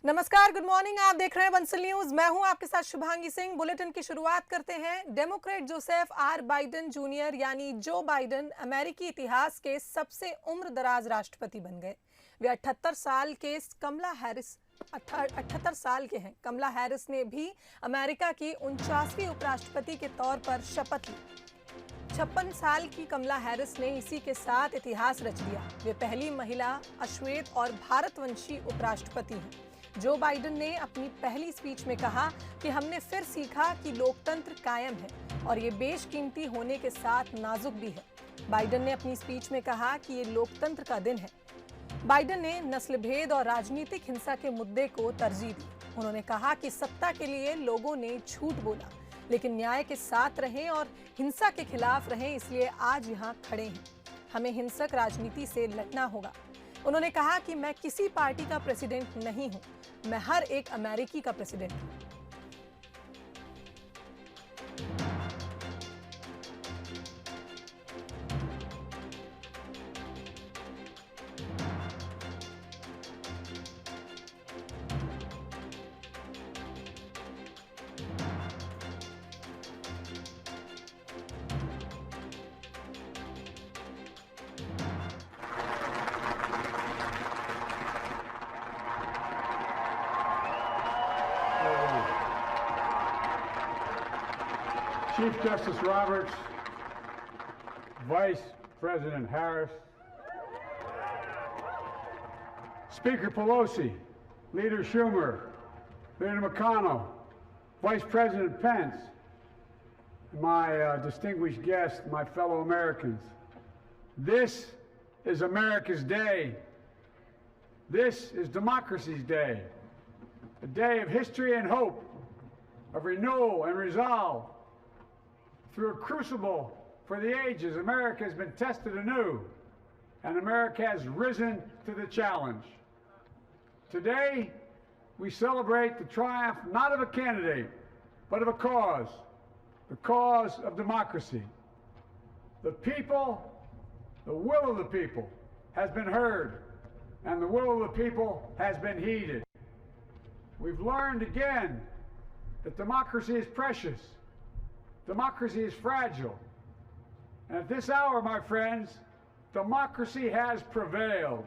नमस्कार, good morning. आप देख रहे हैं बंसल न्यूज। मैं हूं आपके साथ शुभांगी सिंह। बुलेटिन की शुरुआत करते हैं। Democrat Joseph R Biden junior यानी जो बाइडेन अमेरिकी इतिहास के सबसे उम्रदराज राष्ट्रपति बन गए। वे 78 साल के कमला हैरिस 78 साल के हैं। कमला हैरिस ने भी अमेरिका की 49वीं उपराष्ट्रपति के तौर पर शपथ ली। 56 साल की कमला हैरिस ने इसी के साथ इतिहास रच दिया। वे पहली महिला अश्वेत और भारतवंशी उपराष्ट्रपति हैं। जो बाइडेन ने अपनी पहली स्पीच में कहा कि हमने फिर सीखा कि लोकतंत्र कायम है और ये बेशकीमती होने के साथ नाजुक भी है। बाइडेन ने अपनी स्पीच में कहा कि ये लोकतंत्र का दिन है। बाइडेन ने नस्ल भेद और राजनीतिक हिंसा के मुद्दे को तरजीह दी। उन्होंने कहा कि सत्ता के लिए लोगों ने झूठ बोला, लेकिन न्याय के साथ रहें और हिंसा के खिलाफ रहें, इसलिए आज यहाँ खड़े हैं। हमें हिंसक राजनीति से लड़ना होगा। उन्होंने कहा कि मैं किसी पार्टी का प्रेसिडेंट नहीं हूं, मैं हर एक अमेरिकी का प्रेसिडेंट हूं। Chief Justice Roberts, Vice President Harris, Speaker Pelosi, Leader Schumer, Leader McConnell, Vice President Pence, and my distinguished guests, my fellow Americans. This is America's day. This is democracy's day, a day of history and hope, of renewal and resolve. Through a crucible for the ages, America has been tested anew, and America has risen to the challenge. Today, we celebrate the triumph not of a candidate, but of a cause, the cause of democracy. The people, the will of the people has been heard, and the will of the people has been heeded. We've learned again that democracy is precious. Democracy is fragile. And at this hour, my friends, democracy has prevailed.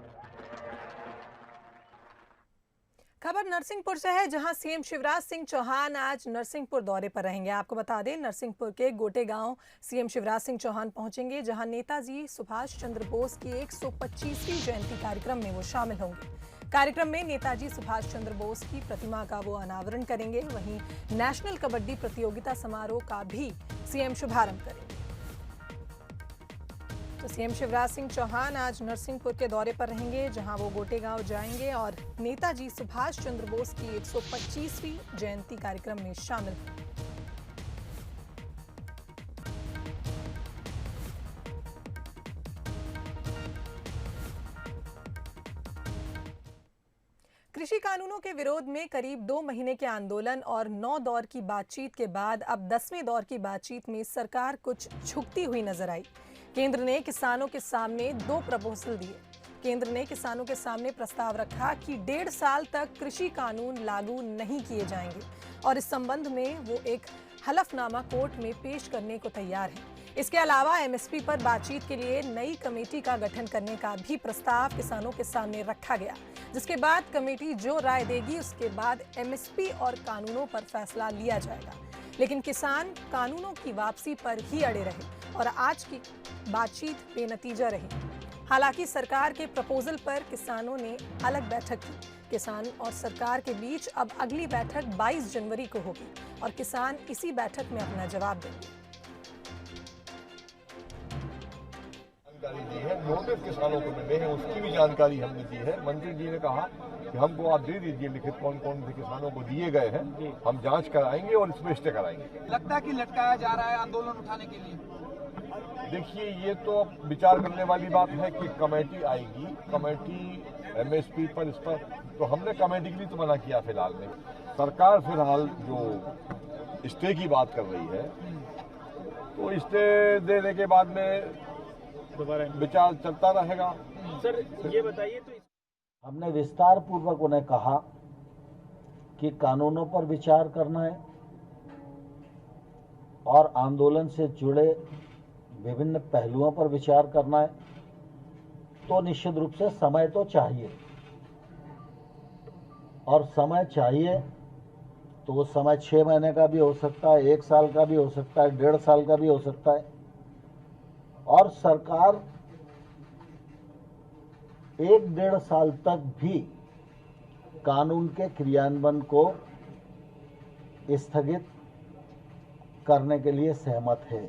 खबर नरसिंहपुर से है, जहां CM Shivraj Singh Chauhan आज नरसिंहपुर दौरे पर रहेंगे। आपको बता दें, नरसिंहपुर के गोटे गांव सीएम शिवराज सिंह चौहान पहुंचेंगे, जहां नेताजी सुभाष चंद्र बोस की 125वीं जयंती कार्यक्रम में वो शामिल होंगे। कार्यक्रम में नेताजी सुभाष चंद्र बोस की प्रतिमा का वो अनावरण करेंगे। वहीं नेशनल कबड्डी प्रतियोगिता समारोह का भी सीएम शुभारंभ करेंगे। तो सीएम शिवराज सिंह चौहान आज नरसिंहपुर के दौरे पर रहेंगे, जहां वो गोटे गांव जाएंगे और नेताजी सुभाष चंद्र बोस की 125वीं जयंती कार्यक्रम में शामिल होंगे। कृषि कानूनों के विरोध में करीब 2 महीने के आंदोलन और 9 दौर की बातचीत के बाद अब 10वें दौर की बातचीत में सरकार कुछ झुकती हुई नजर आई। केंद्र ने किसानों के सामने 2 प्रपोजल दिए। केंद्र ने किसानों के सामने प्रस्ताव रखा कि 1.5 साल तक कृषि कानून लागू नहीं किए जाएंगे और इस संबंध में वो एक हलफनामा कोर्ट में पेश करने को तैयार है। इसके अलावा एमएसपी पर बातचीत के लिए नई कमेटी का गठन करने का भी प्रस्ताव किसानों के सामने रखा गया, जिसके बाद कमेटी जो राय देगी उसके बाद एमएसपी और कानूनों पर फैसला लिया जाएगा। लेकिन किसान कानूनों की वापसी पर ही अड़े रहे और आज की बातचीत बेनतीजा रही। हालांकि सरकार के प्रपोजल पर किसानों ने अलग बैठक की। किसान और सरकार के बीच अब अगली बैठक 22 जनवरी को होगी और किसान इसी बैठक में अपना जवाब देंगे। जानकारी दी है, नोटिस किसानों को मिले हैं, उसकी भी जानकारी हमने दी है। मंत्री जी ने कहा कि हमको आप दे दीजिए लिखित कौन कौन से किसानों को दिए गए हैं, हम जांच कराएंगे और इसमें स्टे कराएंगे। लगता है कि लटकाया जा रहा है आंदोलन उठाने के लिए। देखिए, ये तो विचार करने वाली बात है कि कमेटी आएगी, कमेटी एमएसपी पर इस पर, तो हमने कमेटी के लिए तो मना किया। फिलहाल में सरकार फिलहाल जो स्टे की बात कर रही है, तो स्टे देने के बाद में विचार चलता रहेगा। सर ये बताइए, तो हमने विस्तार पूर्वक उन्हें कहा कि कानूनों पर विचार करना है और आंदोलन से जुड़े विभिन्न पहलुओं पर विचार करना है, तो निश्चित रूप से समय तो चाहिए। और समय चाहिए तो वो समय 6 महीने का भी हो सकता है, 1 साल का भी हो सकता है, 1.5 साल का भी हो सकता है। और सरकार 1-1.5 साल तक भी कानून के क्रियान्वयन को स्थगित करने के लिए सहमत है।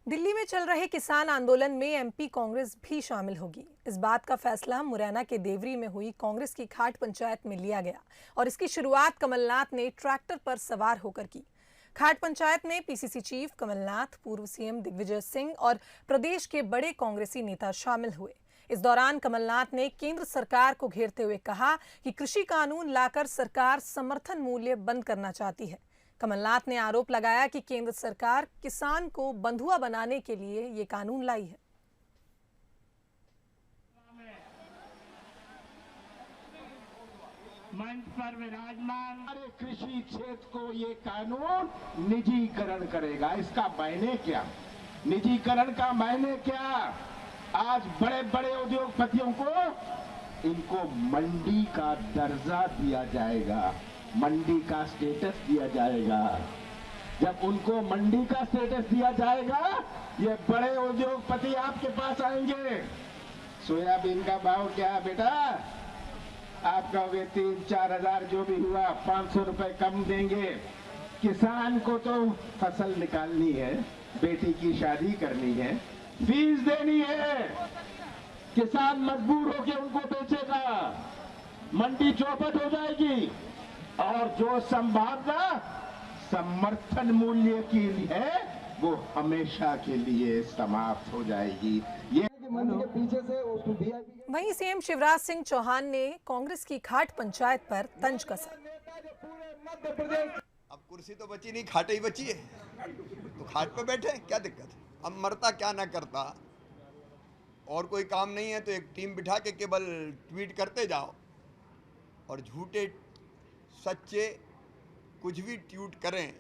दिल्ली में चल रहे किसान आंदोलन में एमपी कांग्रेस भी शामिल होगी। इस बात का फैसला मुरैना के देवरी में हुई कांग्रेस की खाट पंचायत में लिया गया और इसकी शुरुआत कमलनाथ ने ट्रैक्टर पर सवार होकर की। खाट पंचायत में पीसीसी चीफ कमलनाथ, पूर्व सीएम दिग्विजय सिंह और प्रदेश के बड़े कांग्रेसी नेता शामिल हुए। इस दौरान कमलनाथ ने केंद्र सरकार को घेरते हुए कहा कि कृषि कानून लाकर सरकार समर्थन मूल्य बंद करना चाहती है। कमलनाथ ने आरोप लगाया कि केंद्र सरकार किसान को बंधुआ बनाने के लिए ये कानून लाई है। मंच पर विराजमान हमारे कृषि क्षेत्र को ये कानून निजीकरण करेगा। इसका मायने क्या? निजीकरण का मायने क्या? आज बड़े बड़े उद्योगपतियों को इनको मंडी का दर्जा दिया जाएगा, मंडी का स्टेटस दिया जाएगा। जब उनको मंडी का स्टेटस दिया जाएगा, ये बड़े उद्योगपति आपके पास आएंगे। सोयाबीन का भाव क्या है बेटा? आप कहोगे 3-4 हजार जो भी हुआ, 500 रुपए कम देंगे। किसान को तो फसल निकालनी है, बेटी की शादी करनी है, फीस देनी है। किसान मजबूर होकर उनको बेचेगा, मंडी चौपट हो जाएगी और जो संभावना समर्थन मूल्य की है वो हमेशा के लिए समाप्त हो जाएगी। ये मंडी के पीछे से वहीं सीएम शिवराज सिंह चौहान ने कांग्रेस की खाट पंचायत पर तंज कसा। अब कुर्सी तो बची नहीं, खाट ही बची है, तो खाट पे बैठे, क्या दिक्कत है? अब मरता क्या ना करता, और कोई काम नहीं है तो एक टीम बिठा के केवल ट्वीट करते जाओ और झूठे सच्चे कुछ भी ट्वीट करें।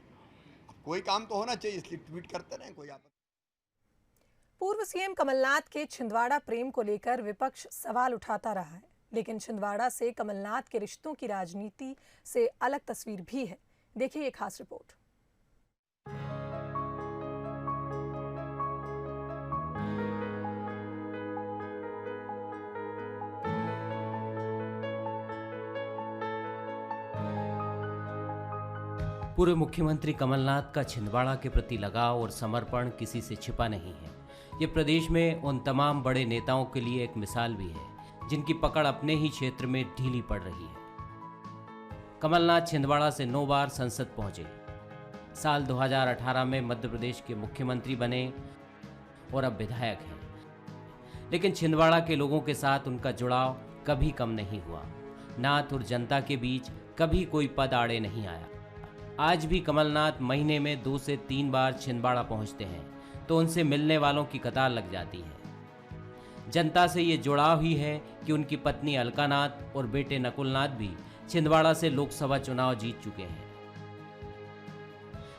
कोई काम तो होना चाहिए, इसलिए ट्वीट करते रहें, कोई आपत्ति। पूर्व सीएम कमलनाथ के छिंदवाड़ा प्रेम को लेकर विपक्ष सवाल उठाता रहा है, लेकिन छिंदवाड़ा से कमलनाथ के रिश्तों की राजनीति से अलग तस्वीर भी है। देखिए ये खास रिपोर्ट। पूर्व मुख्यमंत्री कमलनाथ का छिंदवाड़ा के प्रति लगाव और समर्पण किसी से छिपा नहीं है। ये प्रदेश में उन तमाम बड़े नेताओं के लिए एक मिसाल भी है जिनकी पकड़ अपने ही क्षेत्र में ढीली पड़ रही है। कमलनाथ छिंदवाड़ा से 9 बार संसद पहुंचे, साल 2018 में मध्य प्रदेश के मुख्यमंत्री बने और अब विधायक हैं। लेकिन छिंदवाड़ा के लोगों के साथ उनका जुड़ाव कभी कम नहीं हुआ। नाथ और जनता के बीच कभी कोई पद आड़े नहीं आया। आज भी कमलनाथ महीने में 2 से 3 बार छिंदवाड़ा पहुंचते हैं तो उनसे मिलने वालों की कतार लग जाती है। जनता से ये जुड़ाव ही है कि उनकी पत्नी अलकानाथ और बेटे नकुलनाथ भी छिंदवाड़ा से लोकसभा चुनाव जीत चुके हैं।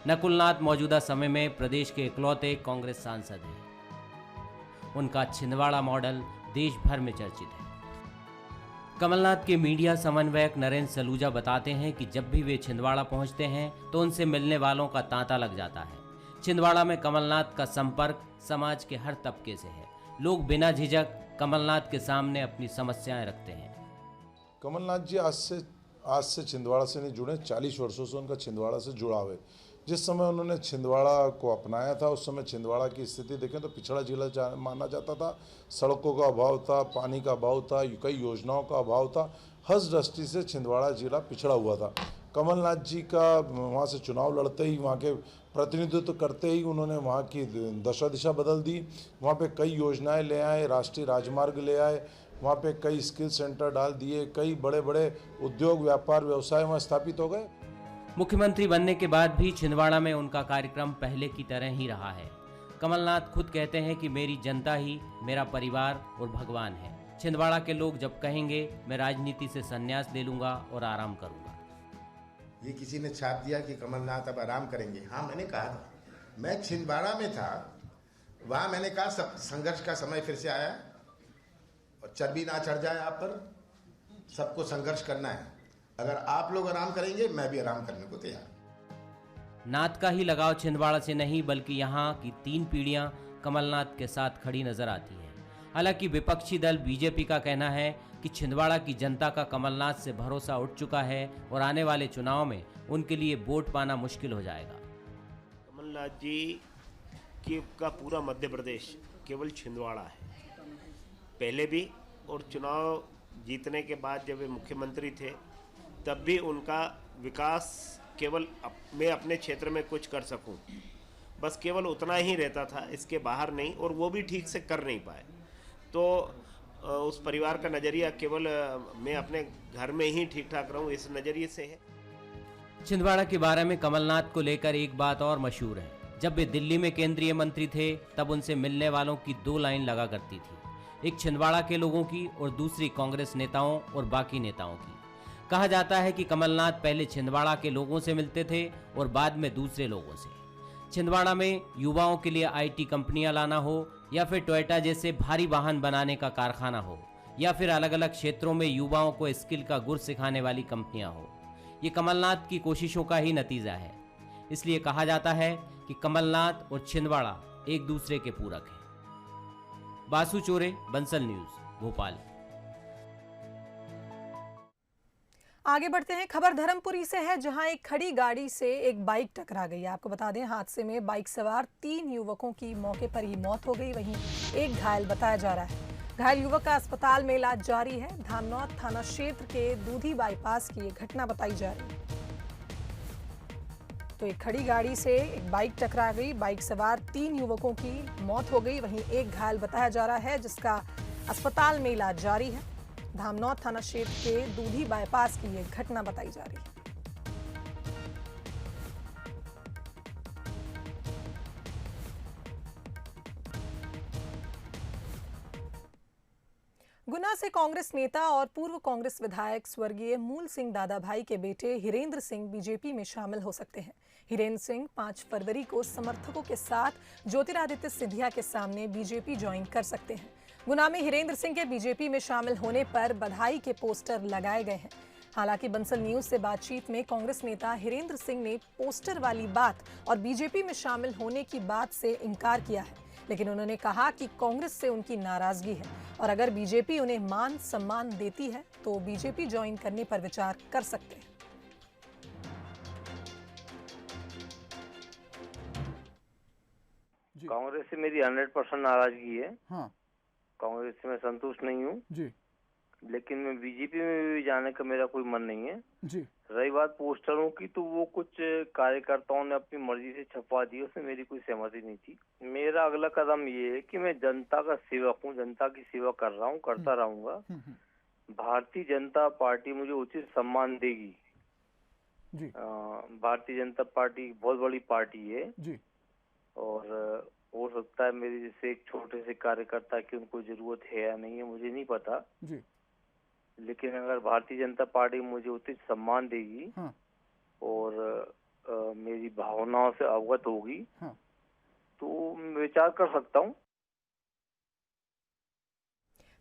नकुलनाथ मौजूदा समय में प्रदेश के इकलौते कांग्रेस सांसद हैं। उनका छिंदवाड़ा मॉडल देश भर में चर्चित है। कमलनाथ के मीडिया समन्वयक नरेंद्र सलूजा बताते हैं कि जब भी वे छिंदवाड़ा पहुंचते हैं तो उनसे मिलने वालों का तांता लग जाता है। छिंदवाड़ा में कमलनाथ का संपर्क समाज के हर तबके से है। लोग बिना झिझक कमलनाथ के सामने अपनी समस्याएं रखते हैं। कमलनाथ जी आज से छिंदवाड़ा से नहीं जुड़े, 40 वर्षों से उनका छिंदवाड़ा से जुड़ाव है। जिस समय उन्होंने छिंदवाड़ा को अपनाया था उस समय छिंदवाड़ा की स्थिति देखें तो पिछड़ा जिला माना जाता था। सड़कों का अभाव था, पानी का अभाव था, कई योजनाओं का अभाव था। हर दृष्टि से छिंदवाड़ा जिला पिछड़ा हुआ था। कमलनाथ जी का वहाँ से चुनाव लड़ते ही, वहाँ के प्रतिनिधित्व करते ही उन्होंने वहाँ की दशा दिशा बदल दी। वहाँ पे कई योजनाएं ले आए, राष्ट्रीय राजमार्ग ले आए, वहाँ पे कई स्किल सेंटर डाल दिए, कई बड़े बड़े उद्योग व्यापार व्यवसाय वहाँ स्थापित हो गए। मुख्यमंत्री बनने के बाद भी छिंदवाड़ा में उनका कार्यक्रम पहले की तरह ही रहा है। कमलनाथ खुद कहते हैं कि मेरी जनता ही मेरा परिवार और भगवान है। छिंदवाड़ा के लोग जब कहेंगे मैं राजनीति से संन्यास ले लूंगा और आराम करूंगा। ये किसी ने छाप दिया कि कमलनाथ अब आराम करेंगे। हाँ, मैंने कहा था, मैं छिंदवाड़ा में था, वहां मैंने कहा सब संघर्ष का समय फिर से आया और चर्बी ना चढ़ जाए आप पर, सबको संघर्ष करना है। अगर आप लोग आराम करेंगे मैं भी आराम करने को तैयार। नाथ का ही लगाव छिंदवाड़ा से नहीं बल्कि यहाँ की 3 पीढ़ियां कमलनाथ के साथ खड़ी नजर आती हैं। हालांकि विपक्षी दल बीजेपी का कहना है कि छिंदवाड़ा की जनता का कमलनाथ से भरोसा उठ चुका है और आने वाले चुनाव में उनके लिए वोट पाना मुश्किल हो जाएगा। कमलनाथ जी का पूरा मध्य प्रदेश केवल छिंदवाड़ा है। पहले भी और चुनाव जीतने के बाद जब वे मुख्यमंत्री थे तब भी उनका विकास केवल मैं अपने क्षेत्र में कुछ कर सकूं, बस केवल उतना ही रहता था, इसके बाहर नहीं, और वो भी ठीक से कर नहीं पाए। तो उस परिवार का नज़रिया केवल मैं अपने घर में ही ठीक ठाक रहूं, इस नज़रिए से है। छिंदवाड़ा के बारे में कमलनाथ को लेकर एक बात और मशहूर है। जब वे दिल्ली में केंद्रीय मंत्री थे तब उनसे मिलने वालों की 2 लाइन लगा करती थी, एक छिंदवाड़ा के लोगों की और दूसरी कांग्रेस नेताओं और बाकी नेताओं की। कहा जाता है कि कमलनाथ पहले छिंदवाड़ा के लोगों से मिलते थे और बाद में दूसरे लोगों से। छिंदवाड़ा में युवाओं के लिए आईटी कंपनियां लाना हो या फिर टोयोटा जैसे भारी वाहन बनाने का कारखाना हो या फिर अलग अलग क्षेत्रों में युवाओं को स्किल का गुर सिखाने वाली कंपनियां हो, ये कमलनाथ की कोशिशों का ही नतीजा है। इसलिए कहा जाता है कि कमलनाथ और छिंदवाड़ा एक दूसरे के पूरक हैं। बासु चोरे, बंसल न्यूज, भोपाल। आगे बढ़ते हैं, खबर धर्मपुरी से है जहां एक खड़ी गाड़ी से एक बाइक टकरा गई। आपको बता दें, हादसे में बाइक सवार 3 युवकों की मौके पर ही मौत हो गई, वहीं एक घायल बताया जा रहा है। घायल युवक का अस्पताल में इलाज जारी है। धामनौद थाना क्षेत्र के दूधी बाईपास की ये घटना बताई जा रही है। तो एक खड़ी गाड़ी से एक बाइक टकरा गई, बाइक सवार 3 युवकों की मौत हो गई, वहीं एक घायल बताया जा रहा है जिसका अस्पताल में इलाज जारी है। धामनौद थाना क्षेत्र के दूधी बाईपास की ये घटना बताई जा रही है। गुना से कांग्रेस नेता और पूर्व कांग्रेस विधायक स्वर्गीय मूल सिंह दादाभाई के बेटे हिरेंद्र सिंह बीजेपी में शामिल हो सकते हैं। हिरेंद्र सिंह 5 फरवरी को समर्थकों के साथ ज्योतिरादित्य सिंधिया के सामने बीजेपी ज्वाइन कर सकते हैं। गुना में हिरेंद्र सिंह के बीजेपी में शामिल होने पर बधाई के पोस्टर लगाए गए हैं। हालांकि बंसल न्यूज से बातचीत में कांग्रेस नेता हिरेंद्र सिंह ने पोस्टर वाली बात और बीजेपी में शामिल होने की बात से इनकार किया है, लेकिन उन्होंने कहा कि कांग्रेस से उनकी नाराजगी है और अगर बीजेपी उन्हें मान सम्मान देती है तो बीजेपी ज्वाइन करने पर विचार कर सकते हैं। कांग्रेस से मेरी 100% नाराजगी है। हाँ। कांग्रेस से मैं संतुष्ट नहीं हूँ जी, लेकिन मैं बीजेपी में भी जाने का मेरा कोई मन नहीं है जी। रही बात पोस्टरों की, तो वो कुछ कार्यकर्ताओं ने अपनी मर्जी से छपवा दी, उसमें मेरी कोई सहमति नहीं थी। मेरा अगला कदम ये है कि मैं जनता का सेवक हूँ, जनता की सेवा कर रहा हूँ, करता रहूंगा। भारतीय जनता पार्टी मुझे उचित सम्मान देगी जी। भारतीय जनता पार्टी बहुत बड़ी पार्टी है जी। और हो सकता है मेरे जैसे एक छोटे से कार्यकर्ता की उनको जरूरत है या नहीं है, मुझे नहीं पता जी। लेकिन अगर भारतीय जनता पार्टी मुझे उचित सम्मान देगी हाँ। और मेरी भावनाओं से अवगत होगी हाँ। तो मैं विचार कर सकता हूँ।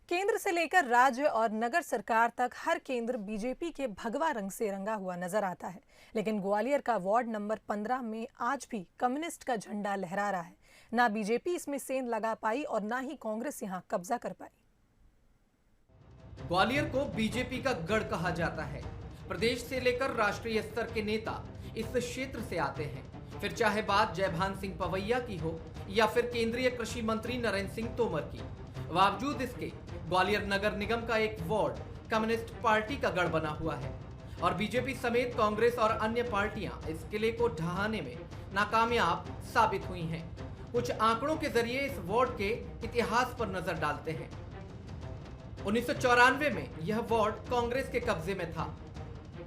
केंद्र से लेकर राज्य और नगर सरकार तक हर केंद्र बीजेपी के भगवा रंग से रंगा हुआ नजर आता है, लेकिन ग्वालियर का वार्ड नंबर 15 में आज भी कम्युनिस्ट का झंडा लहरा रहा है। ना बीजेपी इसमें सेंध लगा पाई और ना ही कांग्रेस यहां कब्जा कर पाई। ग्वालियर को बीजेपी का गढ़ कहा जाता है। प्रदेश से लेकर राष्ट्रीय स्तर के नेता इस क्षेत्र से आते हैं, फिर चाहे बात जयभान सिंह पवैया की हो या फिर केंद्रीय कृषि मंत्री नरेंद्र सिंह तोमर की। बावजूद इसके ग्वालियर नगर निगम का एक वार्ड कम्युनिस्ट पार्टी का गढ़ बना हुआ है और बीजेपी समेत कांग्रेस और अन्य पार्टियां इस किले को ढहाने में नाकामयाब साबित हुई हैं। कुछ आंकड़ों के जरिए इस वार्ड के इतिहास पर नजर डालते हैं। 1994 में यह वार्ड कांग्रेस के कब्जे में था।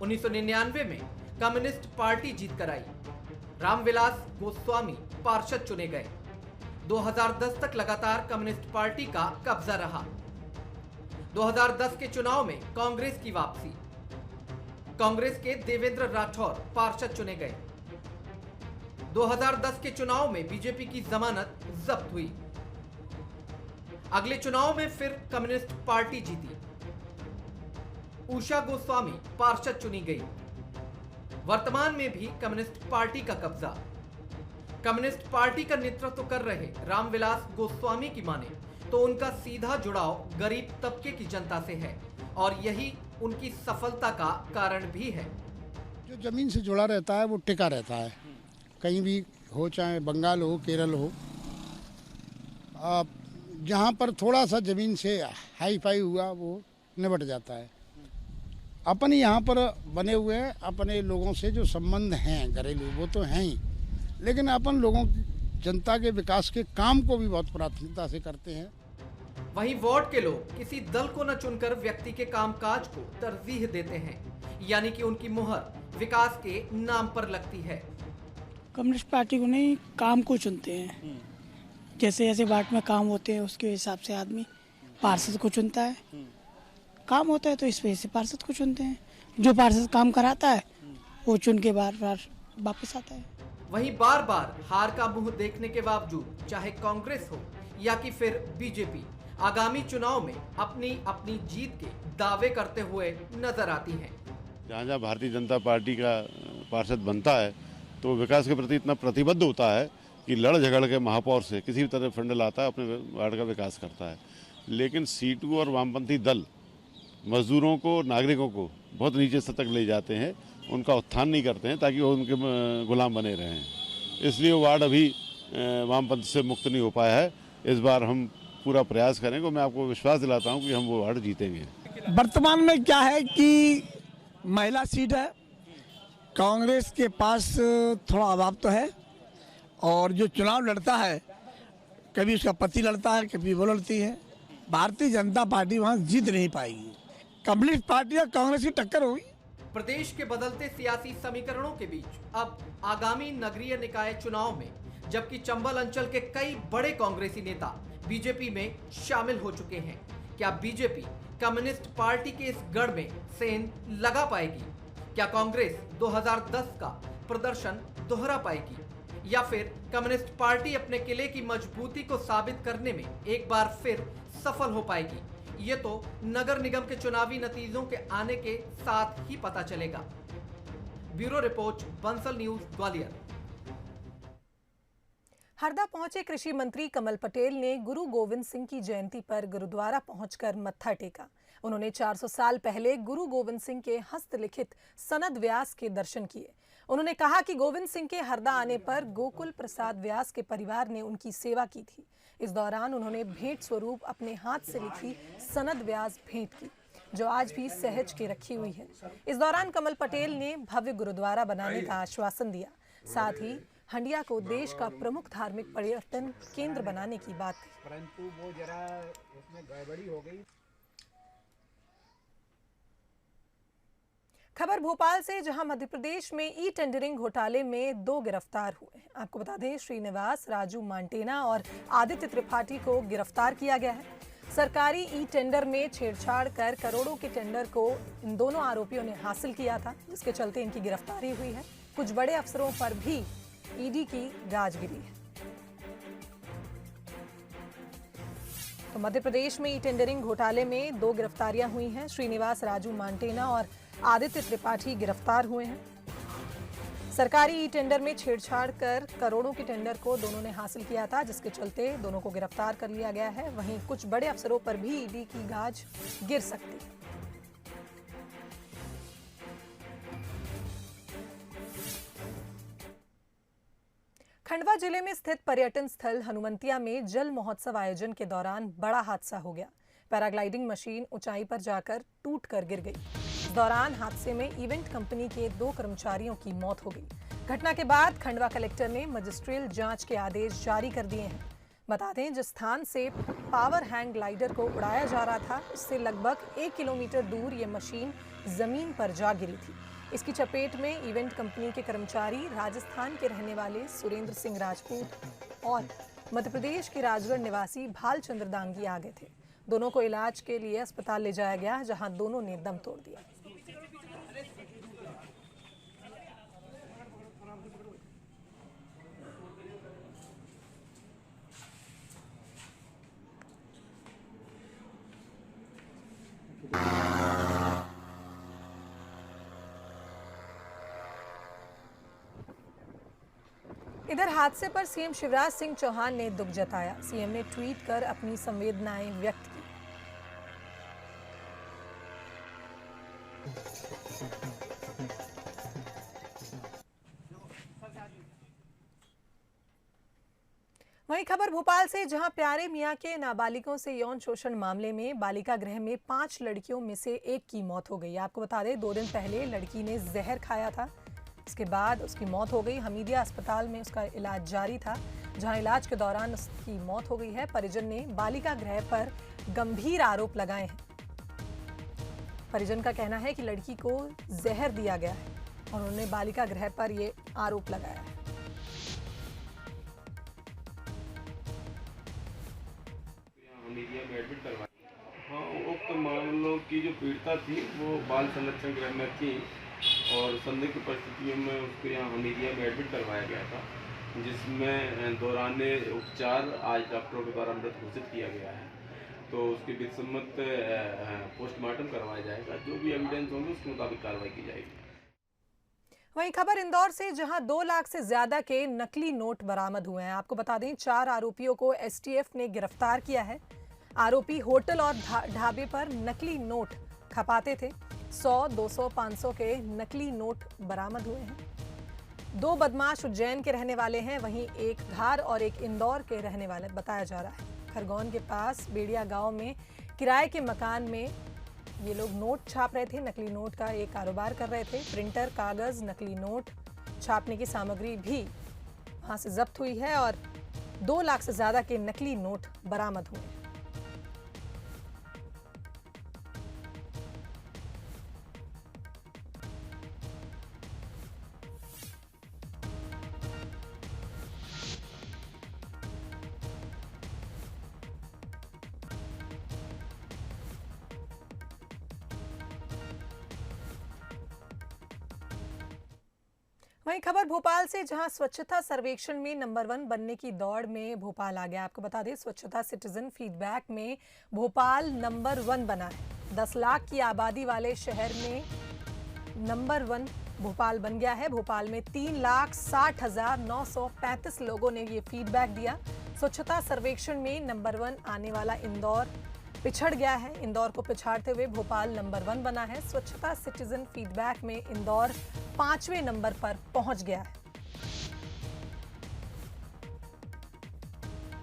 1999 में कम्युनिस्ट पार्टी जीत कर आई। रामविलास गोस्वामी पार्षद चुने गए। 2010 तक लगातार कम्युनिस्ट पार्टी का कब्जा रहा। 2010 के चुनाव में कांग्रेस की वापसी। कांग्रेस के देवेंद्र राठौर पार्षद चुने गए। 2010 के चुनाव में बीजेपी की जमानत जब्त हुई। अगले चुनाव में फिर कम्युनिस्ट पार्टी जीती। उषा गोस्वामी पार्षद चुनी गई। वर्तमान में भी कम्युनिस्ट पार्टी का कब्जा। कम्युनिस्ट पार्टी का नेतृत्व कर रहे रामविलास गोस्वामी की माने तो उनका सीधा जुड़ाव गरीब तबके की जनता से है और यही उनकी सफलता का कारण भी है। जो जमीन से जुड़ा रहता है वो टिका रहता है, कहीं भी हो, चाहे बंगाल हो, केरल हो। जहाँ पर थोड़ा सा जमीन से हाई फाई हुआ वो निबट जाता है। अपन यहाँ पर बने हुए हैं, अपने लोगों से जो संबंध हैं घरेलू वो तो हैं ही, लेकिन अपन लोगों की जनता के विकास के काम को भी बहुत प्राथमिकता से करते हैं। वहीं वार्ड के लोग किसी दल को न चुनकर व्यक्ति के कामकाज को तरजीह देते हैं, यानी कि उनकी मुहर विकास के नाम पर लगती है। कम्युनिस्ट पार्टी को नहीं, काम को चुनते हैं। जैसे जैसे वार्ड में काम होते हैं उसके हिसाब से आदमी पार्षद को चुनता है। काम होता है तो इस वजह से पार्षद को चुनते हैं। जो पार्षद काम कराता है वो चुन के बार बार वापस आता है। वहीं बार बार हार का मुंह देखने के बावजूद चाहे कांग्रेस हो या कि फिर बीजेपी आगामी चुनाव में अपनी अपनी जीत के दावे करते हुए नजर आती हैं। जहाँ जहाँ भारतीय जनता पार्टी का पार्षद बनता है तो विकास के प्रति इतना प्रतिबद्ध होता है कि लड़ झगड़ के महापौर से किसी भी तरह फंड लाता है, अपने वार्ड का विकास करता है। लेकिन सीटू और वामपंथी दल मजदूरों को, नागरिकों को बहुत नीचे स्तर तक ले जाते हैं, उनका उत्थान नहीं करते हैं ताकि वो उनके गुलाम बने रहें। इसलिए वो वार्ड अभी वामपंथ से मुक्त नहीं हो पाया है। इस बार हम पूरा प्रयास करेंगे। मैं आपको विश्वास दिलाता हूं कि हम वो वार्ड जीतेंगे। वर्तमान में क्या है कि महिला सीट है, कांग्रेस के पास थोड़ा अभाव तो है और जो चुनाव लड़ता है कभी उसका पति लड़ता है, कभी वो लड़ती है। भारतीय जनता पार्टी वहाँ जीत नहीं पाएगी। कम्युनिस्ट पार्टी और कांग्रेस की टक्कर होगी। प्रदेश के बदलते सियासी समीकरणों के बीच अब आगामी नगरीय निकाय चुनाव में जबकि चंबल अंचल के कई बड़े कांग्रेसी नेता बीजेपी में शामिल हो चुके हैं, क्या बीजेपी कम्युनिस्ट पार्टी के इस गढ़ में सेंध लगा पाएगी? क्या कांग्रेस 2010 का प्रदर्शन दोहरा पाएगी या फिर कम्युनिस्ट पार्टी अपने किले की मजबूती को साबित करने में एक बार फिर सफल हो पाएगी? ये तो नगर निगम के चुनावी नतीजों के आने के साथ ही पता चलेगा। Bureau report, Bansal news, Gwalior. Harda पहुंचे कृषि मंत्री कमल पटेल ने गुरु गोविंद सिंह की जयंती पर गुरुद्वारा पहुंचकर मत्था टेका। उन्होंने 400 साल पहले गुरु गोविंद सिंह के हस्तलिखित सनद व्यास के दर्शन किए। उन्होंने कहा कि गोविंद सिंह के हरदा आने पर गोकुल प्रसाद व्यास के परिवार ने उनकी सेवा की थी। इस दौरान उन्होंने भेंट स्वरूप अपने हाथ से लिखी सनद व्यास भेंट की, जो आज भी सहज के रखी हुई है। इस दौरान कमल पटेल ने भव्य गुरुद्वारा बनाने का आश्वासन दिया। साथ ही हंडिया को देश का प्रमुख धार्मिक पर्यटन केंद्र बनाने की बात कही। परंतु वो जरा उसमें गड़बड़ी हो गई। खबर भोपाल से, जहां मध्य प्रदेश में ई टेंडरिंग घोटाले में 2 गिरफ्तार हुए हैं। आपको बता दें, श्रीनिवास राजू मांटेना और आदित्य त्रिपाठी को गिरफ्तार किया गया है। सरकारी ई टेंडर में छेड़छाड़ कर करोड़ों के टेंडर को इन दोनों आरोपियों ने हासिल किया था, जिसके चलते इनकी गिरफ्तारी हुई है। कुछ बड़े अफसरों पर भी ईडी की गाज गिरी है। तो मध्य प्रदेश में ई टेंडरिंग घोटाले में 2 गिरफ्तारियां हुई हैं। श्रीनिवास राजू मांटेना और आदित्य त्रिपाठी गिरफ्तार हुए हैं। सरकारी ई टेंडर में छेड़छाड़ कर करोड़ों के टेंडर को दोनों ने हासिल किया था, जिसके चलते दोनों को गिरफ्तार कर लिया गया है। वहीं कुछ बड़े अफसरों पर भी ईडी की गाज गिर सकती है। खंडवा जिले में स्थित पर्यटन स्थल हनुमंतिया में जल महोत्सव आयोजन के दौरान बड़ा हादसा हो गया। पैराग्लाइडिंग मशीन ऊंचाई पर जाकर टूटकर गिर गई। इस दौरान हादसे में इवेंट कंपनी के 2 कर्मचारियों की मौत हो गई। घटना के बाद खंडवा कलेक्टर ने मजिस्ट्रियल जांच के आदेश जारी कर दिए हैं। बता दें, जिस स्थान से पावर हैंग ग्लाइडर को उड़ाया जा रहा था, उससे लगभग 1 किलोमीटर दूर ये मशीन जमीन पर जा गिरी थी। इसकी चपेट में इवेंट कंपनी के कर्मचारी राजस्थान के रहने वाले सुरेंद्र सिंह राजपूत और मध्य प्रदेश के राजगढ़ निवासी भालचंद्र दांगी आ गए थे। दोनों को इलाज के लिए अस्पताल ले जाया गया, जहां दोनों ने दम तोड़ दिया। इधर हादसे पर सीएम शिवराज सिंह चौहान ने दुख जताया। सीएम ने ट्वीट कर अपनी संवेदनाएं व्यक्त की। वहीं खबर भोपाल से, जहां प्यारे मियां के नाबालिगों से यौन शोषण मामले में बालिका गृह में 5 लड़कियों में से एक की मौत हो गई। आपको बता दें, 2 दिन पहले लड़की ने जहर खाया था, इसके बाद उसकी मौत हो गई। हमीदिया अस्पताल में उसका इलाज जारी था, जहां इलाज के दौरान उसकी मौत हो गई है। परिजन ने बालिका गृह पर गंभीर आरोप लगाए हैं। परिजन का कहना है कि लड़की को जहर दिया गया है और उन्होंने बालिका गृह पर ये आरोप लगाया है। हमीदिया में एडमिट करवाया। हाँ, उक्त मामलों की जो पीड़िता थी वो बाल संरक्षण गृह में थी और संदिग्ध परिस्थितियों में उसको यहाँ हमीदिया में एडमिट करवाया गया था, जिसमें दौरान उपचार आज डॉक्टरों के द्वारा मृत घोषित किया गया है। तो उसकी विधिसम्मत पोस्टमार्टम करवाया जाएगा। जो भी एविडेंस होंगे उसके मुताबिक कार्रवाई की जाएगी। वहीं खबर इंदौर से, जहां 2 लाख से ज्यादा के नकली नोट बरामद हुए हैं। आपको बता दें, 4 आरोपियों को एसटीएफ ने गिरफ्तार किया है। आरोपी होटल और ढाबे पर नकली नोट खपाते थे। 100, 200, 500 के नकली नोट बरामद हुए हैं। 2 बदमाश उज्जैन के रहने वाले हैं, वहीं एक धार और एक इंदौर के रहने वाले बताया जा रहा है। खरगोन के पास बेड़िया गांव में किराए के मकान में ये लोग नोट छाप रहे थे। नकली नोट का एक कारोबार कर रहे थे। प्रिंटर, कागज, नकली नोट छापने की सामग्री भी वहां से जब्त हुई है और 2 लाख से ज्यादा के नकली नोट बरामद हुए हैं। वहीं खबर भोपाल से, जहां स्वच्छता सर्वेक्षण में नंबर 1 बनने की दौड़ में भोपाल आ गया। आपको बता दें, स्वच्छता सिटीजन फीडबैक में भोपाल नंबर 1 बना है। 10 लाख की आबादी वाले शहर में नंबर 1 भोपाल बन गया है। भोपाल में 3,60,935 लोगों ने ये फीडबैक दिया। स्वच्छता सर्वेक्षण में नंबर 1 आने वाला इंदौर पिछड़ गया है। इंदौर को पिछाड़ते हुए भोपाल नंबर 1 बना है। स्वच्छता सिटीजन फीडबैक में इंदौर 5वें नंबर पर पहुंच गया है।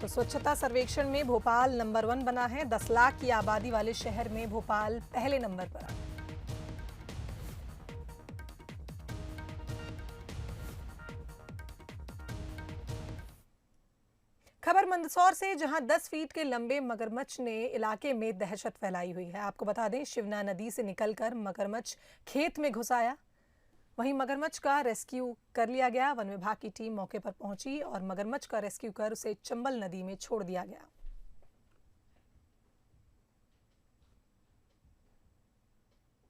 तो स्वच्छता सर्वेक्षण में भोपाल नंबर 1 बना है। 10 लाख की आबादी वाले शहर में भोपाल पहले नंबर पर है। खबर मंदसौर से, जहां 10 फीट के लंबे मगरमच्छ ने इलाके में दहशत फैलाई हुई है। आपको बता दें, शिवना नदी से निकलकर मगरमच्छ खेत में घुस आया। वहीं मगरमच्छ का रेस्क्यू कर लिया गया। वन विभाग की टीम मौके पर पहुंची और मगरमच्छ का रेस्क्यू कर उसे चंबल नदी में छोड़ दिया गया।